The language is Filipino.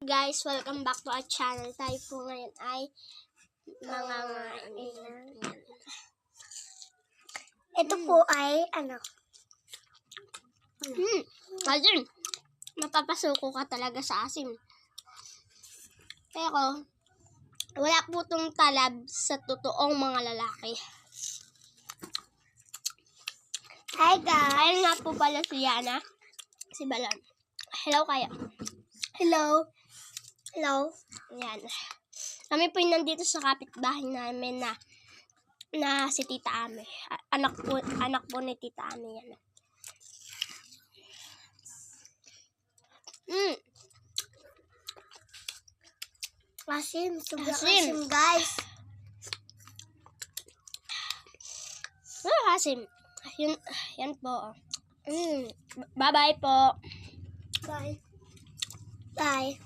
Guys, welcome back to our channel. Tayo po ngayon ay mangangain. Ito po ay Ayun, mapapasuko ka talaga sa asim. Pero, wala po itong talab sa totoong mga lalaki. Hi guys! Ayun nga po pala si Yana. Si Balon. Hello kayo. Hello. Hello. Yan. Kami po yung nandito sa kapitbahay namin na si Tita Ame. Anak po ni Tita Ame yan. Asim. Sobrang Asim. asim guys. Asim. Yan po. Bye-bye po. Bye. Bye.